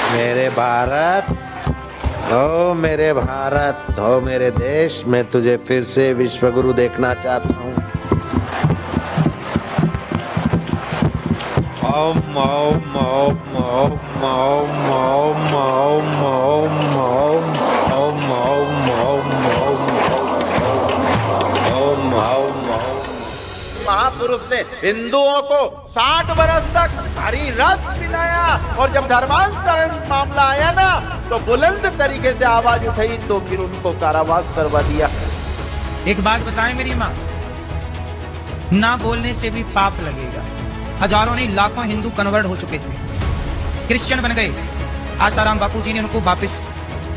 मेरे भारत, ओ मेरे भारत, ओ मेरे देश, मैं तुझे फिर से विश्वगुरु देखना चाहता हूँ। ओम ओम ओम ओम ओम ओम ओम ओम ओम ओम ओम ओम ओम। महापुरुष ने हिंदुओं को 60 वर्ष तक हरी रथ पिलाया और जब धर्मांतरण मामला आया ना तो बुलंद तरीके से आवाज उठाई तो फिर उनको कारावास करवा दिया। एक बात बताएं मेरी माँ, ना बोलने से भी पाप लगेगा। हजारों नहीं लाखों हिंदू कन्वर्ट हो चुके थे, क्रिश्चियन बन गए। आसाराम बापू जी ने उनको वापस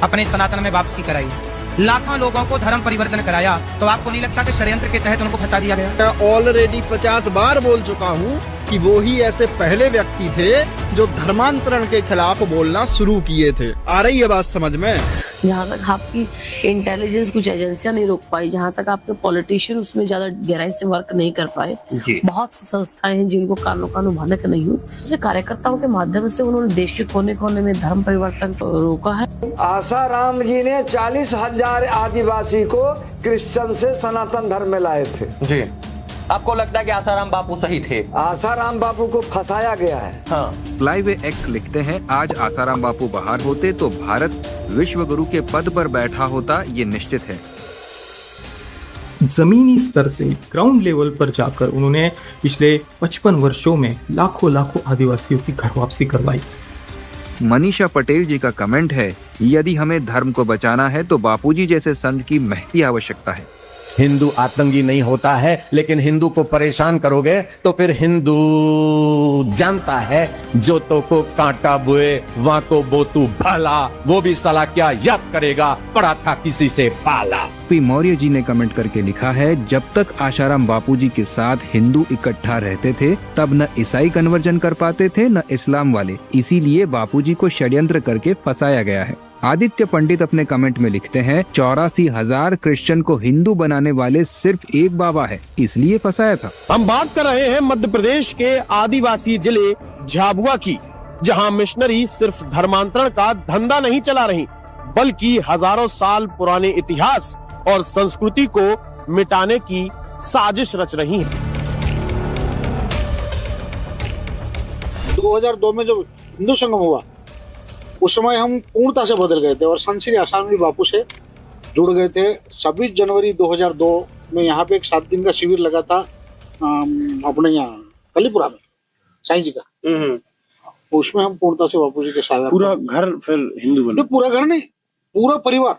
अपने सनातन में वापसी कराई, लाखों लोगों को धर्म परिवर्तन कराया। तो आपको नहीं लगता कि षड्यंत्र के तहत उनको फंसा दिया गया? मैं ऑलरेडी 50 बार बोल चुका हूँ कि वो ही ऐसे पहले व्यक्ति थे जो धर्मांतरण के खिलाफ बोलना शुरू किए थे। आ रही है बात समझ में? जहाँ तक आपकी इंटेलिजेंस कुछ एजेंसियां नहीं रोक पाई, जहाँ तक आपके पॉलिटिशियन उसमें ज्यादा गहराई से वर्क नहीं कर पाए, बहुत सी संस्थाएं हैं जिनको कानों कानों भनक नहीं हुई, जैसे कार्यकर्ताओं के माध्यम से उन्होंने देश के कोने कोने में धर्म परिवर्तन रोका है। आसाराम जी ने 40,000 आदिवासी को क्रिश्चियन से सनातन धर्म में लाए थे। जी, आपको लगता है कि आसाराम बापू सही थे? आसाराम बापू को फंसाया गया है। हाँ। फ्लाईवे एक्स लिखते हैं, आज आसाराम बापू बाहर होते तो भारत विश्व गुरु के पद पर बैठा होता, ये निश्चित है। जमीनी स्तर से ग्राउंड लेवल पर जाकर उन्होंने पिछले 55 वर्षों में लाखों लाखों आदिवासियों की घर वापसी करवाई। मनीषा पटेल जी का कमेंट है, यदि हमें धर्म को बचाना है तो बापूजी जैसे संत की महती आवश्यकता है। हिंदू आतंकी नहीं होता है, लेकिन हिंदू को परेशान करोगे तो फिर हिंदू जानता है जो तो को कांटा बुए वहां को बोतू भाला, वो भी साला क्या याद करेगा, पड़ा था किसी से पाला। पी मौर्य जी ने कमेंट करके लिखा है, जब तक आसाराम बापूजी के साथ हिंदू इकट्ठा रहते थे तब न ईसाई कन्वर्जन कर पाते थे न इस्लाम वाले, इसीलिए बापूजी को षड्यंत्र करके फंसाया गया है। आदित्य पंडित अपने कमेंट में लिखते हैं, 84,000 क्रिश्चियन को हिंदू बनाने वाले सिर्फ एक बाबा है, इसलिए फंसाया था। हम बात कर रहे हैं मध्य प्रदेश के आदिवासी जिले झाबुआ की, जहां मिशनरी सिर्फ धर्मांतरण का धंधा नहीं चला रही, बल्कि हजारों साल पुराने इतिहास और संस्कृति को मिटाने की साजिश रच रही हैं। 2002 में जब हिंदू संगम हुआ उस समय हम पूर्णता से बदल गए थे और संत श्री आसाराम बापू से जुड़ गए थे। 26 जनवरी 2002 में यहाँ पे एक 7 दिन का शिविर लगा था अपने यहाँ कलीपुरा में साईं जी का। उसमें हम पूर्णता से बापू जी के साथ पूरा घर फिर हिंदू बना? पूरा घर नहीं, पूरा परिवार,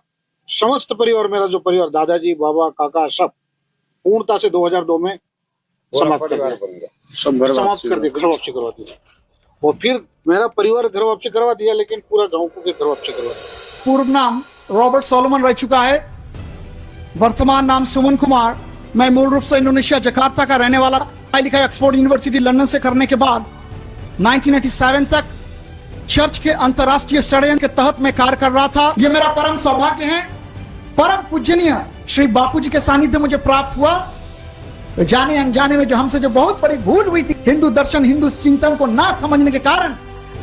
समस्त परिवार, मेरा जो परिवार, दादाजी बाबा काका सब पूर्णता से 2002 में समाप्त कर दिया, घर वापसी करवा दिया। और फिर मेरा परिवार घर वापसी करवा दिया, लेकिन पूरा गांव को घर वापसी करवा दिया। पूर्व नाम रॉबर्ट सोलोमन रह चुका है, वर्तमान नाम सुमन कुमार। मैं मूल रूप से इंडोनेशिया जकार्ता का रहने वाला, पढ़ाई लिखाई ऑक्सफोर्ड यूनिवर्सिटी लंदन से करने के बाद 1987 तक चर्च के अंतर्राष्ट्रीय षड्यंत्र के तहत मैं कार्य कर रहा था। ये मेरा परम सौभाग्य है, परम पूजनीय श्री बापू जी के सानिध्य मुझे प्राप्त हुआ। जाने अनजाने में जो हमसे जो बहुत बड़ी भूल हुई थी, हिंदू दर्शन हिंदू चिंतन को ना समझने के कारण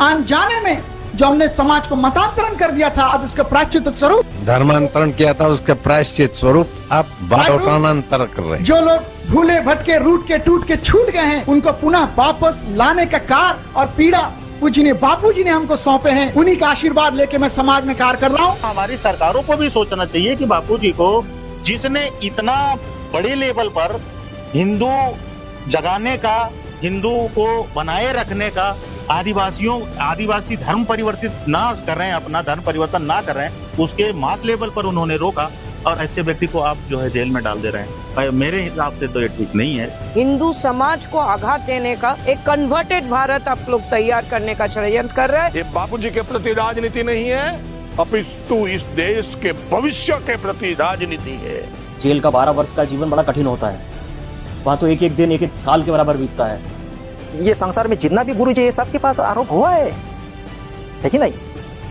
अनजाने में जो हमने समाज को मतांतरण कर दिया था, अब उसका प्रायश्चित स्वरूप धर्मांतरण किया था, उसके प्रायश्चित स्वरूप आप भावांतर कर रहे हैं। जो लोग भूले भटके रूट के टूट के छूट गए हैं, उनको पुनः वापस लाने का कार्य और पीड़ा पूजनीय बापू जी ने हमको सौंपे हैं। उन्हीं का आशीर्वाद लेके मैं समाज में कार्य कर रहा हूँ। हमारी सरकारों को भी सोचना चाहिए कि बापू जी को, जिसने इतना बड़े लेवल पर हिंदू जगाने का, हिंदू को बनाए रखने का, आदिवासी धर्म परिवर्तित ना कर रहे हैं, अपना धर्म परिवर्तन ना कर रहे हैं, उसके मास लेवल पर उन्होंने रोका और ऐसे व्यक्ति को आप जो है जेल में डाल दे रहे हैं। मेरे हिसाब से तो ये ठीक नहीं है। हिंदू समाज को आघात देने का एक कन्वर्टेड भारत आप लोग तैयार करने का षड्यंत्र कर रहे हैं। ये बापू जी के प्रति राजनीति नहीं है, अपितु इस देश के भविष्य के प्रति राजनीति है। जेल का 12 वर्ष का जीवन बड़ा कठिन होता है, वहाँ तो एक एक दिन एक एक साल के बराबर बीतता है। ये संसार में जितना भी गुरु जी है सबके पास आरोप हुआ है कि नहीं?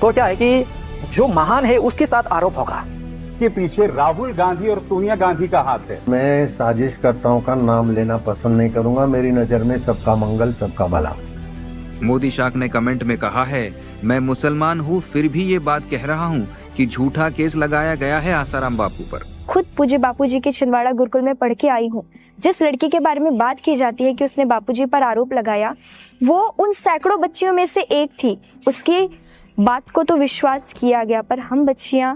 तो क्या है कि जो महान है उसके साथ आरोप होगा। इसके पीछे राहुल गांधी और सोनिया गांधी का हाथ है। मैं साजिशकर्ताओं का नाम लेना पसंद नहीं करूंगा, मेरी नजर में सबका मंगल सबका भला। मोदी शाख ने कमेंट में कहा है, मैं मुसलमान हूँ फिर भी ये बात कह रहा हूँ कि झूठा केस लगाया गया है आसाराम बापू पर। खुद पूज्य बापूजी के छिंदवाड़ा गुरुकुल में पढ़ के आई हूँ। जिस लड़की के बारे में बात की जाती है कि उसने बापूजी पर आरोप लगाया, वो उन सैकड़ों बच्चियों में से एक थी। उसकी बात को तो विश्वास किया गया, पर हम बच्चियां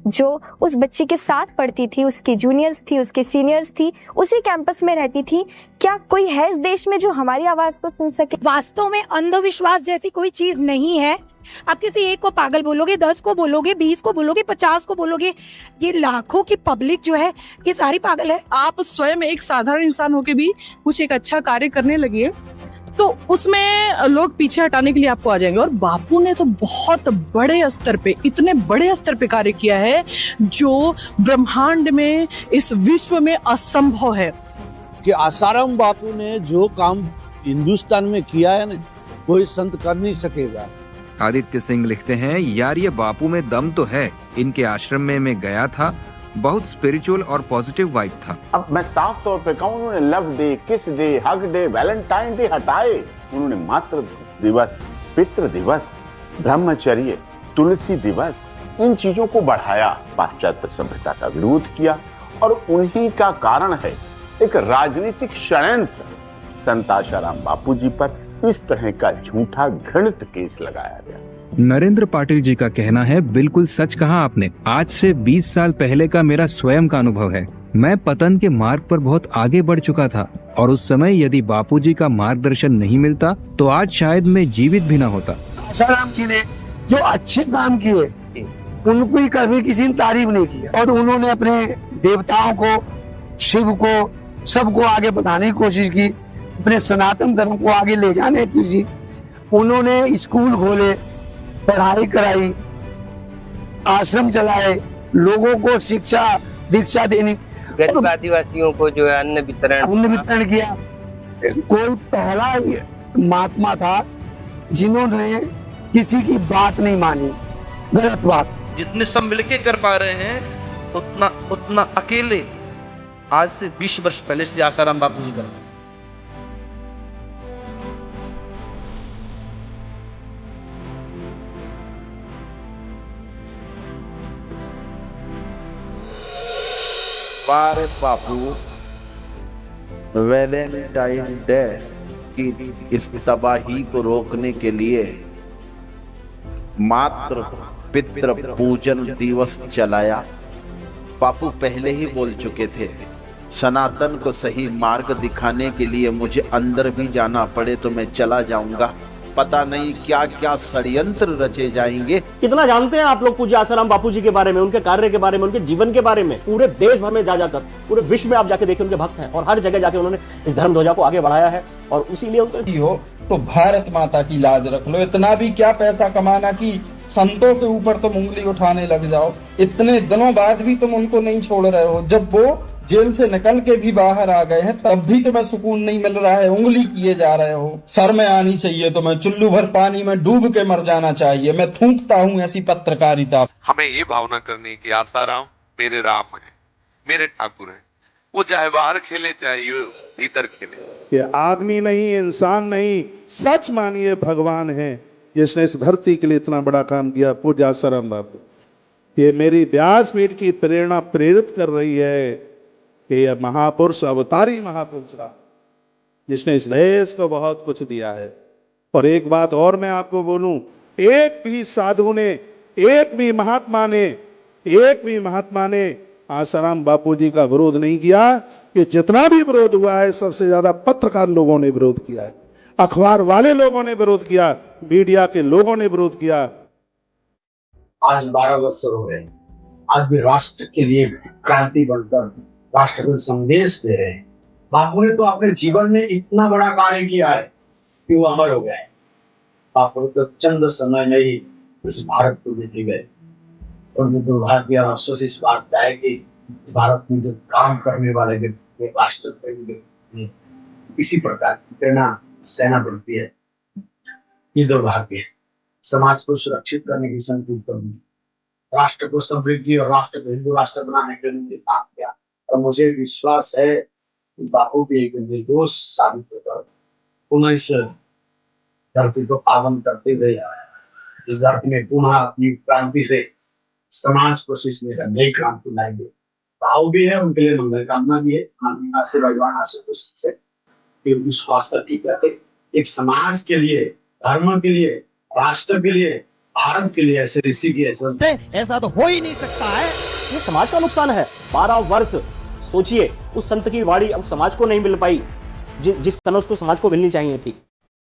जो उस बच्ची के साथ पढ़ती थी, उसकी जूनियर्स थी, उसके सीनियर्स थी, उसी कैंपस में रहती थी, क्या कोई है इस देश में जो हमारी आवाज को सुन सके? वास्तव में अंधविश्वास जैसी कोई चीज नहीं है। आप किसी एक को पागल बोलोगे, 10 को बोलोगे, 20 को बोलोगे, 50 को बोलोगे, ये लाखों की पब्लिक जो है ये सारी पागल है। आप स्वयं एक साधारण इंसान होके भी कुछ एक अच्छा कार्य करने लगी तो उसमें लोग पीछे हटाने के लिए आपको आ जाएंगे। और बापू ने तो बहुत बड़े स्तर पे, इतने बड़े स्तर पे कार्य किया है जो ब्रह्मांड में, इस विश्व में असंभव है। कि आसाराम बापू ने जो काम हिंदुस्तान में किया है ना, कोई संत कर नहीं सकेगा। आदित्य सिंह लिखते हैं, यार ये बापू में दम तो है। इनके आश्रम में मैं गया था, बहुत स्पिरिचुअल और पॉजिटिव वाइब था। अब मैं साफ तौर पे कहूँ, उन्होंने लव डे, किस day, hug day, Valentine day हटाए। उन्होंने मातृ दिवस, पितृ दिवस, ब्रह्मचर्य, तुलसी दिवस, इन चीजों को बढ़ाया। पाश्चात्य सभ्यता का विरोध किया और उन्हीं का कारण है एक राजनीतिक षड्यंत्र संत आसाराम बापू जी पर इस तरह का झूठा घृणित केस लगाया गया। नरेंद्र पाटिल जी का कहना है, बिल्कुल सच कहा आपने। आज से 20 साल पहले का मेरा स्वयं का अनुभव है। मैं पतन के मार्ग पर बहुत आगे बढ़ चुका था और उस समय यदि बापूजी का मार्गदर्शन नहीं मिलता तो आज शायद मैं जीवित भी न होता। आसाराम जी ने जो अच्छे काम किए उनको ही कभी किसी ने तारीफ नहीं किया और उन्होंने अपने देवताओं को, शिव को, सबको आगे बढ़ाने की कोशिश की, अपने सनातन धर्म को आगे ले जाने की। उन्होंने स्कूल खोले, पढ़ाई कराई, आश्रम चलाए, लोगों को शिक्षा दीक्षा देनी, गरीब आदिवासियों को जो है अन्न वितरण किया। कोई पहला महात्मा था जिन्होंने किसी की बात नहीं मानी, गलत बात। जितने सब मिलके कर पा रहे हैं उतना अकेले आज से 20 वर्ष पहले से आसाराम बापू जी कर। बारे बापू, वैलेंटाइन डे की इस तबाही को रोकने के लिए मात्र पितृ पूजन दिवस चलाया। बापू पहले ही बोल चुके थे, सनातन को सही मार्ग दिखाने के लिए मुझे अंदर भी जाना पड़े तो मैं चला जाऊंगा। पता नहीं क्या क्या षड्यंत्र रचे जाएंगे। कितना जानते हैं आप लोग पूज्य आसाराम बापू जी के बारे में, उनके कार्य के बारे में, उनके जीवन के बारे में? पूरे देश भर में जाकर, पूरे विश्व में आप जाके देखिए, उनके भक्त हैं और हर जगह जाके उन्होंने इस धर्म ध्वजा को आगे बढ़ाया है। और उसीलिए हो तो भारत माता की लाज रख लो। इतना भी क्या पैसा कमाना कि संतों के ऊपर तुम उंगली उठाने लग जाओ। इतने दिनों बाद भी तुम उनको नहीं छोड़ रहे हो। जब वो जेल से निकल के भी बाहर आ गए हैं तब भी तुम्हें सुकून नहीं मिल रहा है, उंगली किए जा रहे हो। सर में आनी चाहिए तुम्हें, चुल्लू भर पानी में डूब के मर जाना चाहिए। मैं थूकता हूँ ऐसी पत्रकारिता। हमें ये भावना करनी है कि आसाराम मेरे राम है, मेरे ठाकुर है। वो चाहे बाहर खेले चाहे भीतर खेले। ये आदमी नहीं, इंसान नहीं, सच मानिए भगवान है जिसने इस धरती के लिए इतना बड़ा काम किया। पूज्य आसाराम बापू, ये मेरी व्यासपीठ की प्रेरणा प्रेरित कर रही है कि यह महापुरुष, अवतारी महापुरुष था जिसने इस देश को बहुत कुछ दिया है। और एक बात और मैं आपको बोलूं, एक भी साधु ने, एक भी महात्मा ने आसाराम बापू जी का विरोध नहीं किया। कि जितना भी विरोध हुआ है सबसे ज्यादा पत्रकार लोगों ने विरोध किया है, अखबार वाले लोगों ने विरोध किया, मीडिया के लोगों ने विरोध किया। आज 12 वर्ष हो गए, आज भी राष्ट्र के लिए क्रांति बनकर राष्ट्र को संदेश दे रहे हैं। बापू ने तो अपने जीवन में इतना बड़ा कार्य किया है कि वो अमर हो गए। बापू तो चंद समय में ही इस भारत को देखे गए और वो दुर्भाग्य और अफसोस इस बात का है कि भारत में जो काम करने वाले व्यक्ति राष्ट्र प्रेमी इसी प्रकार की प्रेरणा सहना पड़ती है। ये दुर्भाग्य है। समाज को सुरक्षित करने की संकल्प करनी, राष्ट्र को समृद्धि और राष्ट्र को हिंदू राष्ट्र बनाने के लिए काम किया। और मुझे विश्वास है कि बापू भी एक निर्दोष साबित होकर पुनः इस धरती को पावन करते हुए इस धरती में पुनः अपनी क्रांति से समाज को शीशने का नई क्रांति लाएंगे। भाव भी है उनके लिए, मंगल कामना भी है, आशीर्वाद से विश्वास प्रतीक करके एक समाज के लिए, धर्म के लिए, राष्ट्र के लिए, भारत के लिए ऐसे ऋषि की ऐसा तो हो ही नहीं सकता है। ये समाज का नुकसान है। 12 वर्ष सोचिए, उस संत की वाणी अब समाज को नहीं मिल पाई जिस समय उसको समाज को मिलनी चाहिए थी।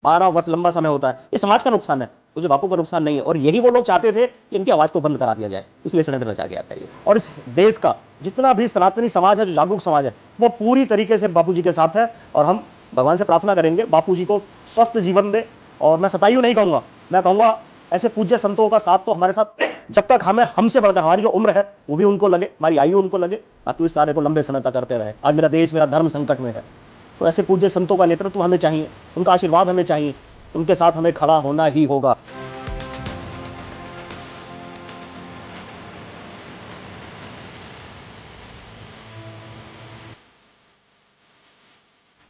12 वर्ष लंबा समय होता है। ये समाज का नुकसान है, मुझे बापू का नुकसान नहीं है। और यही वो लोग चाहते थे कि इनकी आवाज को बंद करा दिया जाए, इसलिए षड्यंत्र रचा गया था ये। और इस देश का जितना भी सनातनी समाज है, जो जागरूक समाज है, वो पूरी तरीके से बापू जी के साथ है। और हम भगवान से प्रार्थना करेंगे बापू जी को स्वस्थ जीवन दे। और मैं सतायु नहीं कहूँगा, मैं कहूँगा ऐसे पूज्य संतों का साथ तो हमारे साथ जब तक हमसे बढ़कर हमारी जो उम्र है वो भी उनको लगे, हमारी आयु उनको लगे, ताकि इस कार्य को लंबे समय तक करते रहे। आज मेरा देश, मेरा धर्म संकट में है, तो ऐसे पूज्य संतों का नेतृत्व हमें चाहिए, उनका आशीर्वाद हमें चाहिए, उनके साथ हमें खड़ा होना ही होगा।